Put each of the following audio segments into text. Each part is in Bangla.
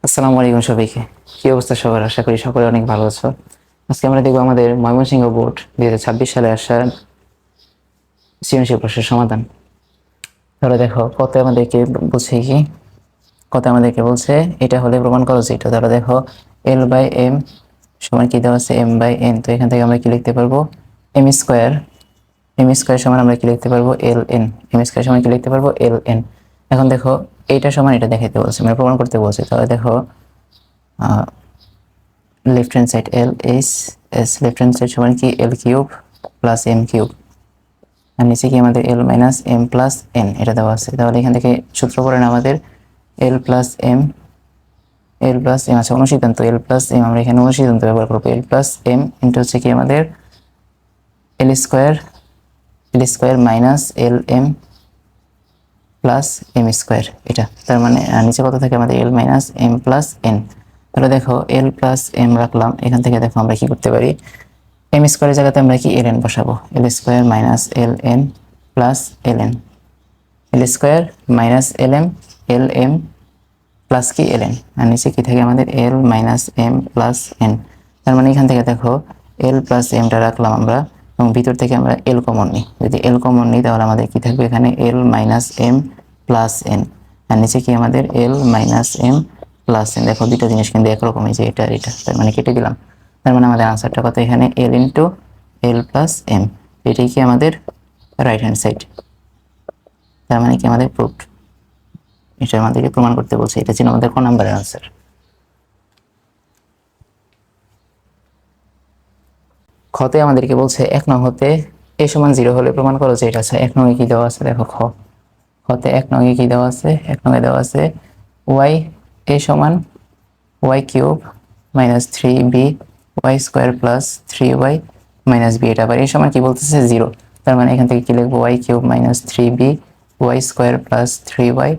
আসসালামু আলাইকুম সবাইকে। কি অবস্থা সবার? আশা করি সকলে অনেক ভালো আছো। আজকে আমরা দেখবো আমাদের ময়মনসিংহ বোর্ড 2026 সালে আসা সৃজনশীল প্রশ্নের সমাধান। ধরো দেখো কত আমাদেরকে বলছে কি, কত আমাদেরকে বলছে এটা হলে প্রমাণ করো যে এটা। ধরো দেখো এল বাই এম সমান কি দেওয়া আছে এম বাই এন। তো এখান থেকে আমরা কি লিখতে পারবো এম স্কোয়ার সমান আমরা কি লিখতে পারবো এল এন। এম স্কোয়ার সমান কি লিখতে পারবো এল এন। এখন দেখো এইটা সমান এটা দেখাইতে বলছে, মানে প্রমাণ করতে বলছে। তাহলে দেখো left hand side L S S left hand side সমান কি এল কিউব প্লাস এম কিউব, আর নিচে কি আমাদের L minus M plus N এটা দেওয়া আছে। তাহলে এখান থেকে সূত্র করেন আমাদের এল প্লাস এম আছে অনুসিদ্ধান্ত এল প্লাস এম, আমরা এখানে অনুসিদ্ধান্ত ব্যবহার করবো। এল প্লাস এম ইন্টু হচ্ছে কি আমাদের L square minus L M plus M square এটা। তার মানে নিচে কত থাকে আমাদের L minus M plus N. তাহলে দেখো এল প্লাস এম রাখলাম, এখান থেকে দেখো আমরা কি করতে পারি, এম স্কোয়ারের জায়গাতে আমরা কি এল এন বসাবো। L square minus L N plus L N, L square minus L M plus কি এল এন, আর নিচে কি থাকে আমাদের L minus M plus N. তার মানে এখান থেকে দেখো এল প্লাস এমটা রাখলাম আমরা, এবং ভিতর থেকে আমরা এল কমন নিই। যদি এল কমন নিই তাহলে আমাদের কি থাকবে এখানে এল মাইনাস এম প্লাস এন, আর নিচে কি আমাদের L minus M plus N. দেখো দুটো জিনিস কিন্তু একরকমই, যে এটা আর এটা, তার মানে কেটে দিলাম। তার মানে আমাদের আনসারটা কত এখানে L into L plus M. এটাই কি আমাদের রাইট হ্যান্ড সাইড, তার মানে কি আমাদের প্রুফড। এটা আমাদেরকে প্রমাণ করতে বলছে। এটা ছিল আমাদের কোন নাম্বারের আনসার। খতে আমাদেরকে বলছে 1 নং হতে a সমান 0 হলে প্রমাণ করো যে এটা আছে। 1 নং এ কি দেওয়া আছে দেখো, খতে 1 নং এ কি দেওয়া আছে, 1 নং এ দেওয়া আছে y a সমান y cube minus 3b y square plus 3y minus b। এটা আবার a সমান কি বলতেছে 0, তার মানে এখান থেকে কি লিখবো y cube minus 3b y square plus 3y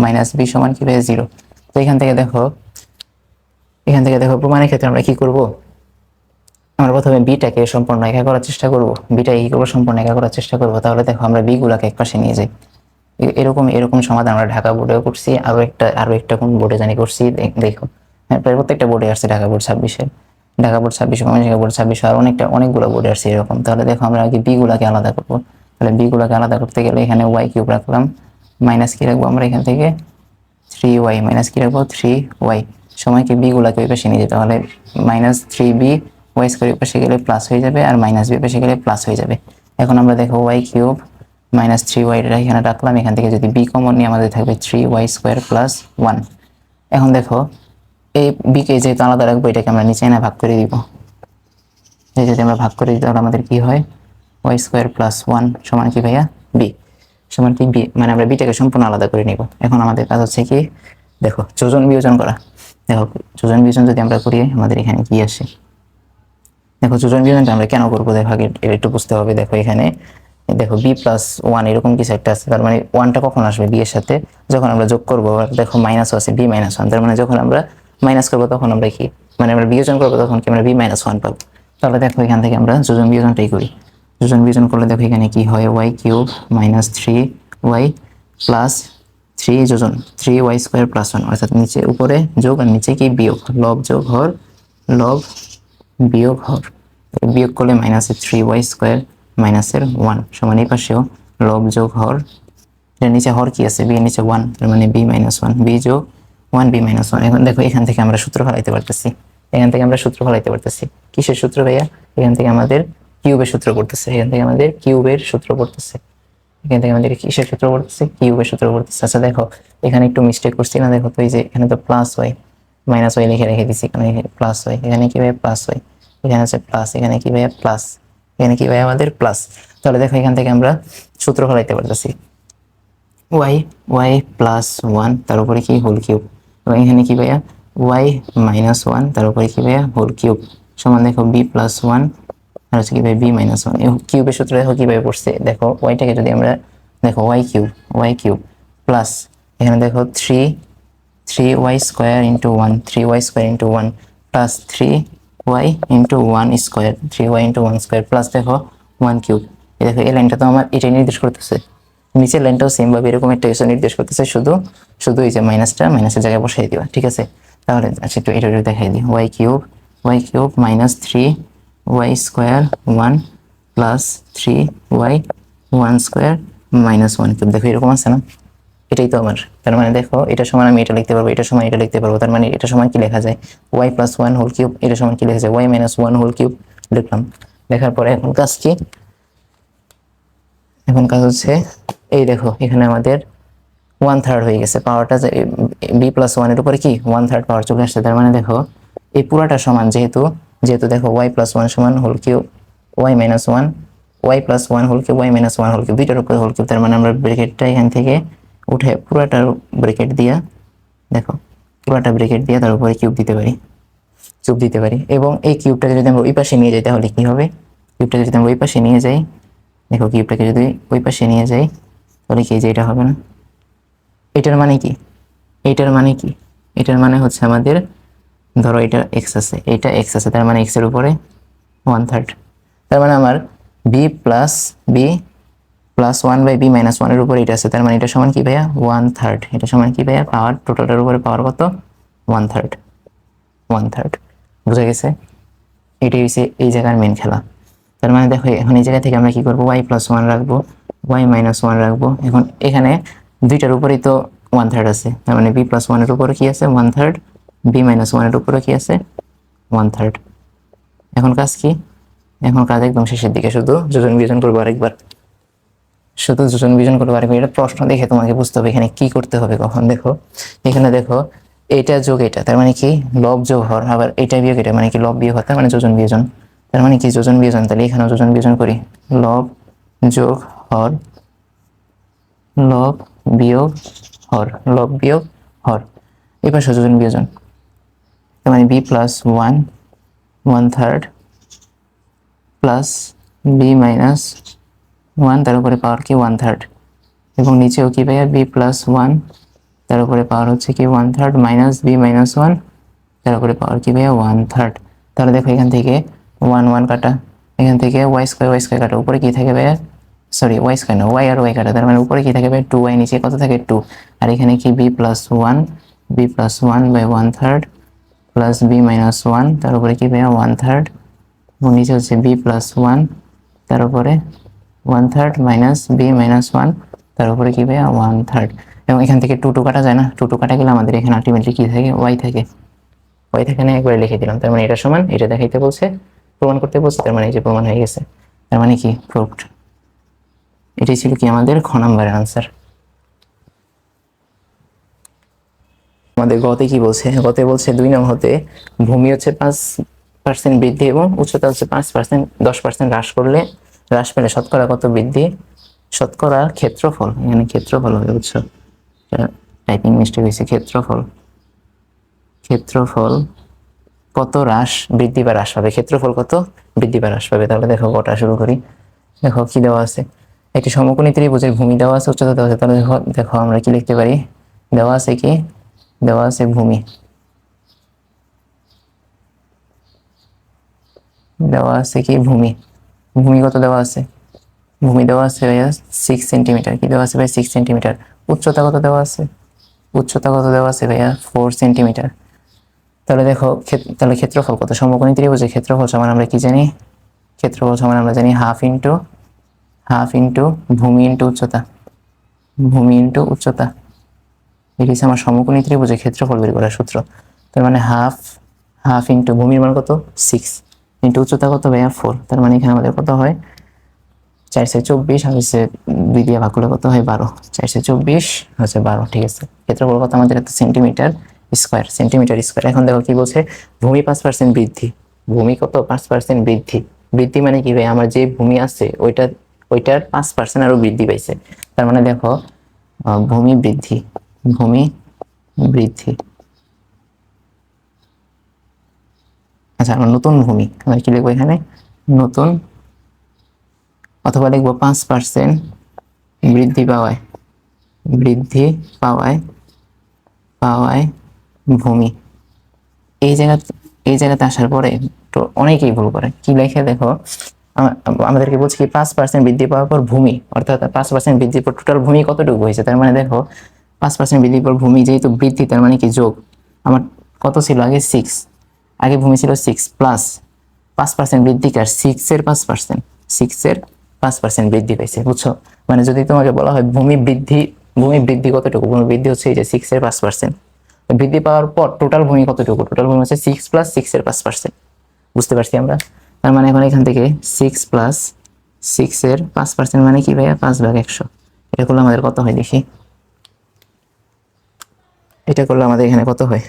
minus b সমান কি হবে 0। তো এখান থেকে দেখো প্রমাণের ক্ষেত্রে আমরা কি করব, আমরা প্রথমে বিটাকে সম্পূর্ণ একা করার চেষ্টা করব, বিটাকে কি করবো সম্পূর্ণ একা করার চেষ্টা করব। তাহলে দেখো আমরা বি গুলাকে একপাশে নিয়ে যাই। এরকম সমাধান আমরা ঢাকা বোর্ডেও করছি, আরো একটা কোন বোর্ডে জানি করছি, দেখো হ্যাঁ প্রায় প্রত্যেকটা বোর্ডে আসছে, ঢাকা বোর্ড 26-এ, ঢাকা বোর্ড 26, ময়মনসিংহ বোর্ড 26, আর অনেকগুলো বোর্ডে আসছে এরকম। তাহলে দেখো আমরা আগে বি গুলাকে আলাদা করবো। তাহলে বি গুলাকে আলাদা করতে গেলে এখানে ওয়াই কিউব রাখলাম, মাইনাস কি রাখবো আমরা এখান থেকে 3y, মাইনাস কি রাখবো 3y, সময়কে বি গুলাকে ওই পাশে নিয়ে যেতে, তাহলে মাইনাস 3b ওয়াই স্কোয়ার পাশে গেলে প্লাস হয়ে যাবে, আর মাইনাস বি পাশে গেলে প্লাস হয়ে যাবে। এখন আমরা দেখো ওয়াই কিউব মাইনাস 3y এখানে রাখলাম, এখান থেকে যদি বি কমন নিয়ে আমাদের থাকবে 3y স্কোয়ার প্লাস 1। এখন দেখো এই বিকে যেহেতু আলাদা রাখবো, এটাকে আমরা নিচে না ভাগ করে দিব। এই যদি আমরা ভাগ করে দিই তাহলে আমাদের কি হয় y স্কোয়ার প্লাস 1 সমান কি ভাইয়া বি, সমান কি বি, মানে আমরা বিটাকে সম্পূর্ণ আলাদা করে নিব। এখন আমাদের কাজ হচ্ছে কি দেখো যোজন বিয়োজন করা। দেখো যোজন বিয়োজন যদি আমরা করি আমাদের এখানে কি আসে, দেখো যোজন বিয়োজনটা আমরা কেন করবো দেখো আগে এটা একটু বুঝতে হবে। দেখো এখানে দেখো বি প্লাস 1 এরকম কিছু একটা আছে, তার মানে 1টা কখন আসবে বি এর সাথে যখন আমরা যোগ করবো। দেখো মাইনাস আছে বি মাইনাস 1, তার মানে যখন আমরা মাইনাস করবো তখন আমরা কি, মানে আমরা বিয়োজন করবো তখন কি আমরা বি মাইনাস 1 পাবো। তাহলে দেখো এখান থেকে আমরা যোজন বিয়োজনটাই করি। যোজন বিয়োজন করলে দেখো এখানে কি হয় Y cube minus 3y plus 3 যোজন 3y স্কোয়ার প্লাস 1, অর্থাৎ নিচে উপরে যোগ আর নিচে কি বিয়োগ, লব যোগ হর লব বিয়োগ হর, বিয়োগ করলে মাইনাসের 3y স্কোয়ার মাইনাসের 1 সমান এই পাশেও লব যোগ হর, এর নিচে হর কি আছে বি এর নিচে 1, তার মানে বি মাইনাস 1 বি যোগ 1 বি মাইনাস 1। এখন দেখো এখান থেকে আমরা সূত্র ফলাইতে পারতেছি, কিসের সূত্র ভাইয়া, এখান থেকে আমাদের কিউবের সূত্র পড়তেছে, কিউবের সূত্র পড়তেছে। আচ্ছা দেখো এখানে একটু মিস্টেক করছি না, দেখো তো এই যে এখানে তো প্লাস ওয়াই মাইনাস ওয়াই লিখে রেখে দিচ্ছি, এখানে প্লাস ওয়াই, এখানে কি ভাইয়া প্লাস ওয়াই, এখানে আছে প্লাস, এখানে কি ভাইয়া প্লাস, এখানে কি ভাইয়া আমাদের প্লাস। তাহলে দেখো এখান থেকে আমরা সূত্র ফলাইতে পারতেছি ওয়াই প্লাস 1 তার উপরে কি হোল কিউব, এবং এখানে কি ভাইয়া ওয়াই মাইনাস 1 তার উপরে কি ভাইয়া হোল কিউব সমান দেখো বি প্লাস 1 আর হচ্ছে কি ভাই বি মাইনাস 1। এই কিউবের সূত্র দেখো কিভাবে পড়ছে, দেখো ওয়াইটাকে যদি আমরা দেখো ওয়াই কিউব প্লাস এখানে দেখো 3y square into 1 3y square into 1 plus 3y into 1 square 3y into 1 square plus দেখো 1 কিউব। এই দেখো এই লাইনটা তো আমার এটাই নির্দেশ করতেছে, নিচের লাইনটাও সেম ভাবে এরকম একটা কিছু নির্দেশ করতেছে, শুধু এই যে মাইনাসের জায়গায় বসাই দিবা, ঠিক আছে। তাহলে আচ্ছা একটু এটা দেখাই দিই, y cube minus 3y² 1 plus 3y² minus 1 cube. দেখো এরকম আছে না, এটাই তো আমার। তার মানে দেখো এটা সমান আমি এটা লিখতে পারবো, এটা সমান এটা লিখতে পারবো। তার মানে এটা সমান কি লেখা যায়, y+1 হোল কিউব। এটা সমান কি লেখা যায়, y−1 হোল কিউব। লিখলাম। লেখার পরে এখন কাজ কি, এখন কাজ হচ্ছে এই দেখো এখানে আমাদের 1/3 হয়ে গেছে পাওয়ারটা, b+1 এর উপরে কি 1/3 পাওয়ার চলে আসছে। তার মানে দেখো এই পুরাটা সমান, যেহেতু যেহেতু দেখো y+1 সমান whole cube y−1, y+1 whole cube y−1 whole cube, দুইটার উপরে হোল কিউব। তার মানে আমরা ব্র্যাকেটটা এখান থেকে উঠে পুরাটার ব্র্যাকেট দিয়া, দেখো পুরাটা ব্র্যাকেট দিয়া তার উপরে কিউব দিতে পারি, এবং এই কিউবটাকে যদি আমরা ওই পাশে নিয়ে যাই তাহলে কি হবে, কিউবটাকে যদি আমরা ওই পাশে নিয়ে যাই, দেখো কিউবটাকে যদি ওই পাশে নিয়ে যাই তাহলে কি যে এটা হবে না। এটার মানে কি, এটার মানে কি, এটার মানে হচ্ছে আমাদের ধরো এটা এক্স আছে, এটা এক্স আছে, তার মানে এক্স এর উপরে 1/3। তার মানে আমার b+1/b−1 এর উপরে এটা আছে, তার মানে এটা সমান কি ভাইয়া 1/3। এটা সমান কি ভাইয়া, পাওয়ার টোটালের উপরে পাওয়ার কত 1/3। বুঝা গেছে, এটাই হচ্ছে এই জায়গার মেন খেলা। তার মানে দেখো এখন এই জায়গা থেকে আমরা কি করবো, y+1 রাখবো, y−1 রাখবো। এখন এখানে দুইটার উপরেই তো 1/3 আছে, তার মানে b+1 এর উপরে কি আছে 1/3, b−1 এর উপরে কি আছে 1/3। এখন কাজ কি, এখন কাজ একদম শেষের দিকে, শুধু যোজন বিয়োজন করবো আরেকবার, এটা প্রশ্ন দেখে তোমাকে বুঝতে হবে এখানে কি করতে হবে কখন। দেখো এখানে দেখো এটা যোগ এটা, তার মানে কি লব যোগ হর, আবার এটা বিয়োগ এটা মানে কি লব বিয়োগ হর, তার মানে যোজন বিয়োজন। তার মানে কি যোজন বিয়োজন, তাহলে এখানেও যোজন বিয়োজন করি, লব যোগ হর, লব বিয়োগ হর, লব বিয়োগ হর, এবার যোজন বিয়োজন। তার মানে b+1 1/3 প্লাস b−1 তার উপরে পাওয়ার কি 1/3, এবং নিচেও কি ভাইয়া b+1 তার উপরে পাওয়ার হচ্ছে কি 1/3 মাইনাস b−1 তার উপরে পাওয়ার কি ভাইয়া 1/3। তাহলে দেখো এখান থেকে 1 কাটা, এখান থেকে y² কাটা, উপরে কি থাকে ভাইয়া, সরি y² না, y আর y কাটা, তার মানে উপরে কি থাকে ভাইয়া 2y, নিচে কত থাকে 2, আর এখানে কি b+1/1/3 প্লাস b−1 তার উপরে কি ভাইয়া 1/3, এবং নিচে হচ্ছে b+1 তার উপরে 1/3 মাইনাস b−1 তার উপরে কি ভাইয়া 1/3। এবং এখান থেকে 2 কাটা যায় না, 2 কাটা গেলে আমাদের এখানে আলটিমেটলি কি থাকে y থাকে, না একবারে লিখে দিলাম। তার মানে এটা সমান, এটা দেখাইতে বলছে, প্রমাণ করতে বলছে, তার মানে এই যে প্রমাণ হয়ে গেছে। তার মানে কি প্রুভড। এটাই ছিল কি আমাদের খ নাম্বারের আনসার। আমাদের গতে কি বলছে, গতে বলছে 2 নং হতে ভূমি হচ্ছে 5% বৃদ্ধি এবং উচ্চতা হচ্ছে 5%, 10% হ্রাস পেলে শতকরা কত বৃদ্ধি, শতকরা ক্ষেত্রফল, এখানে ক্ষেত্রফল হবে বুঝছো, টাইপিং মিস্টেক হয়েছে, ক্ষেত্রফল কত বৃদ্ধি বা হ্রাস পাবে, ক্ষেত্রফল কত বৃদ্ধি বা হ্রাস পাবে। তাহলে দেখো কটা শুরু করি। দেখো কি দেওয়া আছে, একটি সমকোণী ত্রিভুজের ভূমি দেওয়া আছে, উচ্চতা দেওয়া আছে। তাহলে দেখো আমরা কি লিখতে পারি, দেওয়া আছে কি, দেওয়া আছে ভূমি, দেওয়া আছে কি ভূমি, ভূমি কত দেওয়া আছে, ভূমি দেওয়া আছে ভাইয়া 6 সেন্টিমিটার, কি দেওয়া আছে ভাই 6 সেন্টিমিটার। উচ্চতা কত দেওয়া আছে, উচ্চতা কত দেওয়া আছে ভাইয়া 4 সেন্টিমিটার। তাহলে দেখো তাহলে ক্ষেত্রফল কত, সমকোণী ত্রিভুজের ক্ষেত্রফল সমান আমরা কি জানি, ক্ষেত্রফল সমান আমরা জানি হাফ ইন্টু ভূমি ইন্টু উচ্চতা, ভূমি ইন্টু উচ্চতা। এটি হচ্ছে আমার সমকোণী ত্রিভুজের ক্ষেত্রফল বের করার সূত্র। তার মানে হাফ ইন্টু ভূমির মান কত 6 ইন্টু উচ্চতা কত ভাইয়া 4, তার মানে এখানে আমাদের কত হয় 424, আর হচ্ছে 2 দিয়ে ভাগ করলে কত হয় 12, 424 হচ্ছে 12। ঠিক আছে, ক্ষেত্রফল কত আমাদের এত সেন্টিমিটার স্কয়ার, এখন দেখো কি বলছে, ভূমি 5% বৃদ্ধি, ভূমি কত 5% বৃদ্ধি, বৃদ্ধি মানে কি ভাই, আমার যে ভূমি আছে ওইটার 5% আরো বৃদ্ধি পাইছে। তার মানে দেখো ভূমি বৃদ্ধি, আচ্ছা আমরা নতুন ভূমি আমরা কি লিখবো এখানে, নতুন, অথবা লিখবো 5% বৃদ্ধি পাওয়ায় ভূমি। এই জায়গাতে আসার পরে তো অনেকেই ভুল করে, কি লেখে দেখো, আমাদেরকে বলছে কি 5% বৃদ্ধি পাওয়ার পর ভূমি, অর্থাৎ 5% বৃদ্ধির পর টোটাল ভূমি কতটুকু হয়েছে। তার মানে দেখো 5% বৃদ্ধির পর ভূমি যেহেতু বৃদ্ধি, তার মানে কি যোগ, আমার কত ছিল আগে 6, আগে ভূমি ছিল 6 প্লাস 5% বৃদ্ধি, কার 6 এর 5% বৃদ্ধি পেয়েছে, বুঝছো? মানে যদি তোমাকে বলা হয় ভূমি বৃদ্ধি কতটুকু, ভূমি বৃদ্ধি হচ্ছে এই যে 6 এর 5%। বৃদ্ধি পাওয়ার পর টোটাল ভূমি কতটুকু, টোটাল ভূমি হচ্ছে 6 প্লাস 6 এর 5%। বুঝতে পারছি আমরা? তার মানে এখন এখান থেকে 6 প্লাস 6 এর 5% মানে কি ভাইয়া, 5/100। এটা করলে আমাদের কত হয় দেখি, এটা করলে আমাদের এখানে কত হয়,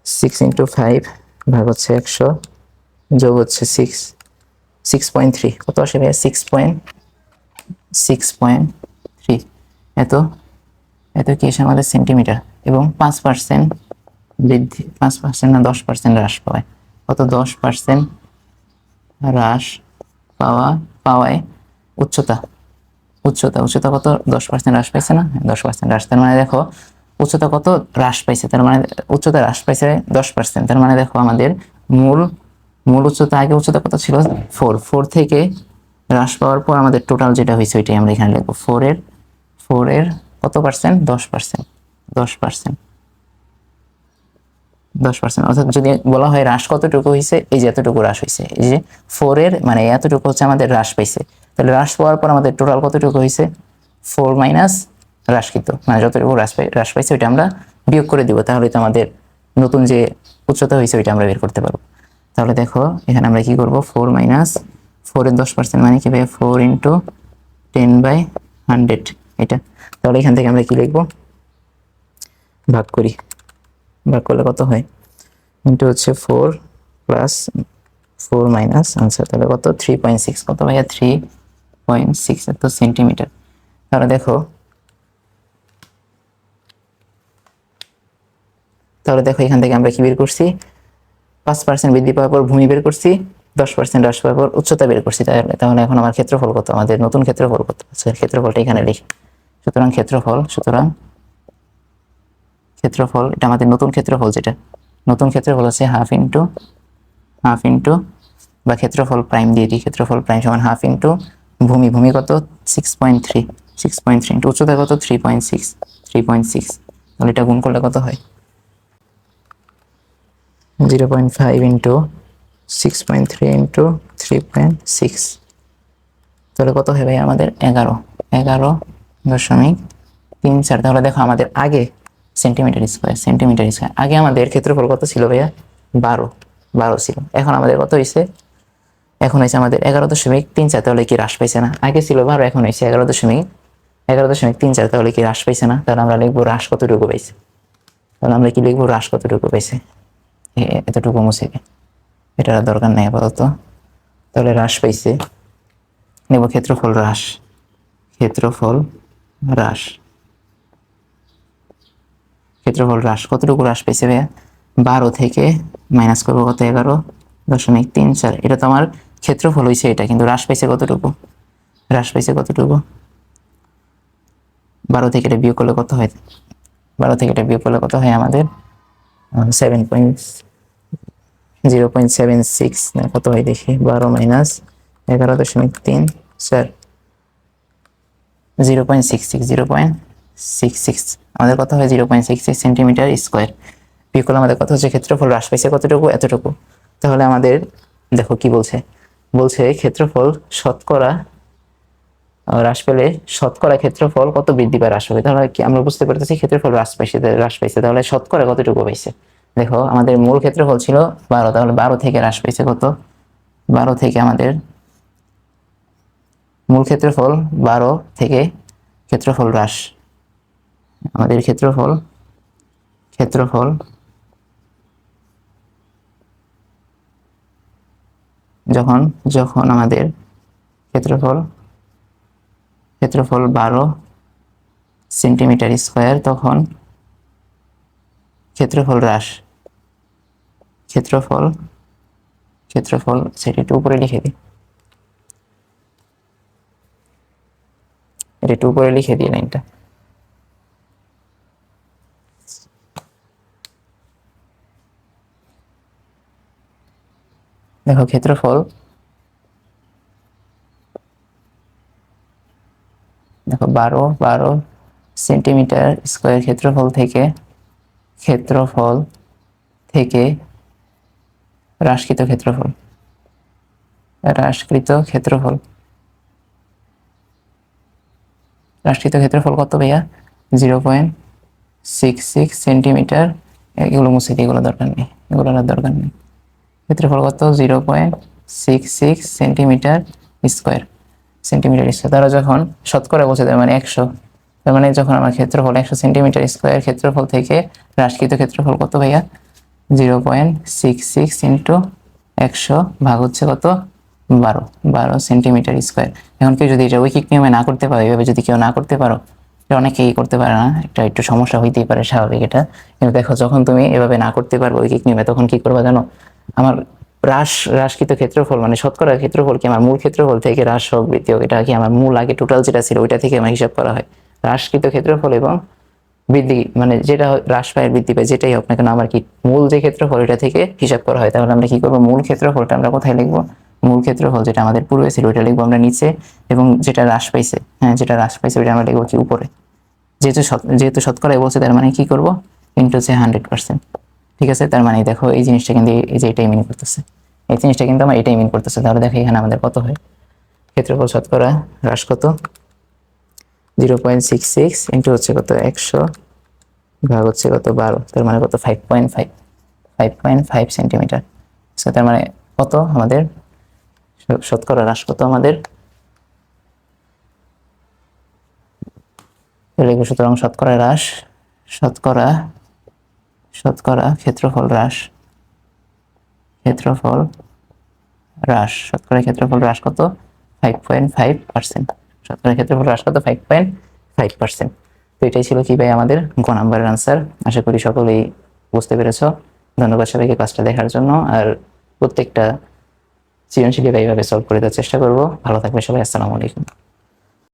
6 × 5 ভাগ হচ্ছে 100 যোগ হচ্ছে 6.3, কত আসে ভাইয়া, 6.3। এত এত কি এসে আমাদের সেন্টিমিটার, এবং 5% বৃদ্ধি, 5% না 10% হ্রাস পাওয়ায়, কত 10% হ্রাস পাওয়ায় উচ্চতা উচ্চতা কত, 10% হ্রাস পাইছে না, 10% হ্রাস। তার মানে দেখো উচ্চতা কত হ্রাস পাইছে, তার মানে উচ্চতা হ্রাস পাইছে 10%। তার মানে দেখো আমাদের মূল উচ্চতা, আগে উচ্চতা কত ছিল 4 থেকে হ্রাস পাওয়ার পর আমাদের টোটাল যেটা হয়েছে ওইটাই আমরা এখানে লিখবো। 4 এর কত পার্সেন্ট, 10%, 10%, 10%। অর্থাৎ যদি বলা হয় হ্রাস কতটুকু হয়েছে, এই যে এতটুকু হ্রাস হয়েছে, এই যে 4 মানে এতটুকু হচ্ছে আমাদের হ্রাস পাইছে। তাহলে হ্রাস পাওয়ার পর আমাদের টোটাল কতটুকু হয়েছে, 4 মাইনাস হ্রাসকৃত, মানে যতটুকু হ্রাস পাইছে ওইটা আমরা বিয়োগ করে দিব, তাহলে তো আমাদের নতুন যে উচ্চতা হয়েছে ওইটা আমরা বের করতে পারবো। তাহলে দেখো এখানে আমরা কি করব, 4 মাইনাস 4 এর 10% মানে কি ভাই, 4 × 10/100 এটা। তাহলে এখান থেকে আমরা কি লিখবো, ভাগ করি, ভাগ করলে কত হয়, ইন্টু হচ্ছে 4 প্লাস 4 মাইনাস আনসার, তাহলে কত 3.6, কত ভাইয়া 3.6 এত সেন্টিমিটার। তাহলে দেখো এখান থেকে আমরা কি বের করছি, 5% বৃদ্ধি পাওয়ার পর ভূমি বের করছি, 10% হ্রাস পাওয়ার পর উচ্চতা বের করছি। তাহলে এখন আমার ক্ষেত্রফল কত, আমাদের নতুন ক্ষেত্রফল কত, ক্ষেত্রফলটা এখানে লিখি। সুতরাং ক্ষেত্রফল এটা আমাদের নতুন ক্ষেত্রফল, যেটা নতুন ক্ষেত্রফল হচ্ছে হাফ ইন্টু বা ক্ষেত্রফল প্রাইম দিয়ে দিই, ক্ষেত্রফল প্রাইম সমান হাফ ইন্টু ভূমি কত 6.3 ইন্টু উচ্চতা কত 3.6, তাহলে এটা গুণ করলে কত হয়, 0.5 ইন্টু 6.3 ইন্টু 3.6, তাহলে কত হয় ভাই আমাদের 11.34। তাহলে দেখো আমাদের আগে সেন্টিমিটার স্কোয়ার, আগে আমাদের ক্ষেত্রফল কত ছিল ভাইয়া, 12 ছিল। এখন আমাদের কত হয়েছে, এখন হয়েছে আমাদের 11.34। তাহলে কি হ্রাস পাইছে না, আগে ছিল 12, এখন হয়েছে 11.34, তাহলে কি হ্রাস পাইছে না। তাহলে আমরা লিখবো হ্রাস কতটুকু পাইছে, তাহলে আমরা কি লিখবো, হ্রাস কতটুকু পাইছে, এতটুকু মুছে গে, এটা দরকার নেই আপাতত। তাহলে হ্রাস পাইছে, নেব ক্ষেত্রফল হ্রাস কতটুকু হ্রাস পাইছে ভাইয়া, 12 থেকে মাইনাস করবো কত, 11.34। এটা তো আমার ক্ষেত্রফল হয়েছে এটা, কিন্তু হ্রাস পাইছে কতটুকু, 12 থেকে এটা বিয়োগ করলে কত হয়, আমাদের 0.76 না কত হয় দেখি, 12 মাইনাস 11.34, 0.66 আমাদের কত হয়, 0.66 সেন্টিমিটার স্কোয়ার। বিয়োগ করলে আমাদের কত হচ্ছে, ক্ষেত্রফল হ্রাস পাইছে কতটুকু, এতটুকু। তাহলে আমাদের দেখো কি বলছে, ক্ষেত্রফল শতকরা হ্রাস পেলে শতকরা ক্ষেত্রফল কত বৃদ্ধি পায়, হ্রাস হবে। তাহলে কি আমরা বুঝতে পারতেছি ক্ষেত্রফল হ্রাস পাইছে, তাহলে শতকরা কতটুকু পাইছে। দেখো আমাদের মূল ক্ষেত্রফল ছিল 12, তাহলে 12 থেকে হ্রাস পাইছে কত, 12 থেকে আমাদের মূল ক্ষেত্রফল 12 থেকে ক্ষেত্রফল হ্রাস, আমাদের ক্ষেত্রফল যখন আমাদের ক্ষেত্রফল 12 সেন্টিমিটার স্কোয়ার, তখন ক্ষেত্রফল হ্রাস, সেটা একটু উপরে লিখে দিই, লাইনটা। দেখো ক্ষেত্রফল, দেখো 12 সেন্টিমিটার স্কোয়ার ক্ষেত্রফল থেকে ক্ষেত্রফল থেকে হ্রাসকৃত ক্ষেত্রফল, হ্রাসকৃত ক্ষেত্রফল, হ্রাসকৃত ক্ষেত্রফল কত ভাইয়া? 0.66 সেন্টিমিটার। এগুলো মুছে দিই, এগুলো দরকার নেই, এগুলো আর দরকার নেই। ক্ষেত্রফল কত? 0.66 সেন্টিমিটার স্কোয়ার, সেন্টিমিটার স্কোয়ার। তারা যখন শতকরা বলছে তার মানে 100, তার মানে যখন আমার ক্ষেত্রফল 100 সেন্টিমিটার স্কোয়ার, ক্ষেত্রফল থেকে হ্রাসকৃত ক্ষেত্রফল কত ভাইয়া? 0.66 ইন্টু 100 ভাগ হচ্ছে কত? 12 সেন্টিমিটার স্কোয়ার। এখন কেউ যদি এটা ঐকিক নিয়মে না করতে পারে, এভাবে যদি কেউ না করতে পারো, এটা অনেকেই করতে পারে না, এটা একটু সমস্যা হইতেই পারে, স্বাভাবিক এটা। কিন্তু দেখো যখন তুমি এভাবে না করতে পারবে ঐকিক নিয়মে, তখন কি করবে জানো? আমার হ্রাসকৃত ক্ষেত্রফল মানে শতকরা ক্ষেত্রফল কি আমার মূল ক্ষেত্রফল থেকে হ্রাস হোক বৃদ্ধি হোক, এটা কি আমার মূল আগে টোটাল যেটা ছিল ওইটা থেকে আমার হিসাব করা হয়। হ্রাসকৃত ক্ষেত্রফল এবং বৃদ্ধি মানে যেটা হ্রাস পায় বৃদ্ধি পায় যেটাই হোক না কেন, আমার কি মূল যে ক্ষেত্রফল ওইটা থেকে হিসাব করা হয়। তাহলে আমরা কি করবো? মূল ক্ষেত্রফলটা আমরা কোথায় লিখবো? মূল ক্ষেত্রফল যেটা আমাদের পূর্বে ছিল ওইটা লিখবো আমরা নিচে, এবং যেটা হ্রাস পাইছে, হ্যাঁ যেটা হ্রাস পাইছে ওইটা আমরা লিখবো কি উপরে। যেহেতু শতকরায় বলছে তার মানে কি করবো? ইন্টু হচ্ছে 100%। ঠিক আছে, তার মানে দেখো এই জিনিসটা কিন্তু এই যে এটাই মিন করতেছে, এই জিনিসটা কিন্তু আমার এটাই মিন করতেছে। তাহলে দেখো এখানে আমাদের কত হয়? ক্ষেত্রফল শতকরা হ্রাস কত? 0.66 ইন্টু হচ্ছে কত? 100 ভাগ হচ্ছে কত? 12, তার মানে কত? 5.5 সেন্টিমিটার। তার মানে কত আমাদের শতকরা হ্রাস কত আমাদের? সুতরাং শতকরা হ্রাস, শতকরা ক্ষেত্রফল হ্রাস, ক্ষেত্রফল হ্রাস, শতকরা ক্ষেত্রফল হ্রাস কত? 5.5%। শতকরা ক্ষেত্রফল হ্রাস কত? 5.5%। তো এটাই ছিল কি ভাই আমাদের গ নাম্বারের আনসার। আশা করি সকলেই বুঝতে পেরেছো। ধন্যবাদ সবাইকে ক্লাসটা দেখার জন্য। আর প্রত্যেকটা সৃজনশীল এইভাবে সলভ করে দেওয়ার চেষ্টা করবো। ভালো থাকবে সবাই, আসসালামু আলাইকুম।